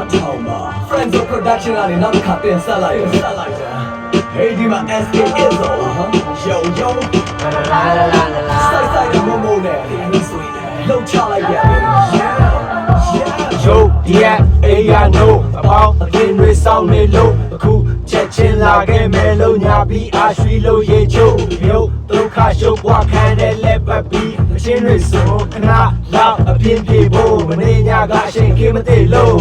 Friends of production ကနေနောက်တစ်ခါတင်ဆက်လိုက်တယ်Heyဒီမှာ SK is all Yo yo la la la la la စိုက်စိုက်တဲ့မမိုးနဲ့လှုပ်ချလိုက်ပြန်ပြီ Yo yeah I know အပေါင်းအသင်းတွေစောင်းနေလို့အခုချက်ချင်းလာခဲ့မယ်လို့ညာပြီးအားရွှီလို့ရေချိုးရုပ်ဒုက္ခရှုပ်ပွားခံတဲ့လက်ပတ်ပြီးအချင်းတွေဆိုခဏလောက်အပြင်းပြေဖို့မနေညာကအချိန်ခင်းမသိလို့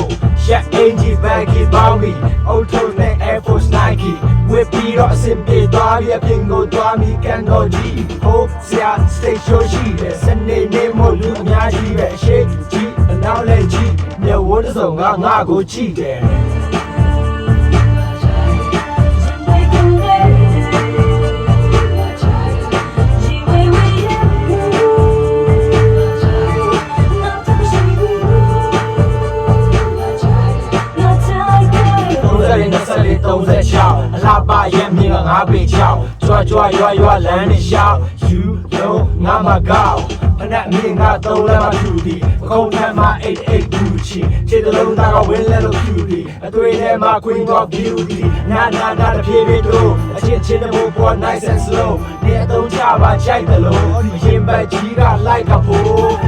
ရက်အင်ဂျီဘန်ကီပေါင်းပြီးအော်တိုနဲ့ Air Force Nike ဝစ်ပြီးတော့အစင်ပြေသွားပြီးအပြင်ကိုသွားပြီးကန်တော်ကြီးဟိုဆရာ station ရှိတယ်စနေနေ့မို့လူအများကြီးပဲအရှိကြီးအနောက်လည်းကြီးမျက်ဝန်းတစ်စုံငါကိုကြည့်တယ်အလားပါရဲ့မြင်ကငါပေချောင်းကြွားကြွားရွာလမ်းနဲ့ရှောင်း You know ငါမကောက်ဖနက်မြင်ငါသုံးလက်မထူသည်ခုံးထမ်းမှာ88ဒူချီခြေတလုံးသားကဝင်းလက်လို့ဖြူသည်အသွေးထဲမှာ Queen of Beauty နာတဖြည်းဖြည်းတို့အချင်းတဲ့ဘိုးပေါ် nice and slow နေအသုံးချပါကြိုက်တယ်လို့ရင်ပတ်ကြီးကလိုက်ကဖို့လိုက်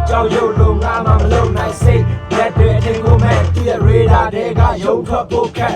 ကြောက်ရွံ့လို့ငါမှမလုံနိုင်စိတ်လက်တွေအထင်ကိုမဲ့သူရဲ့ radar တွေကရုံထွက်ဖို့ခက်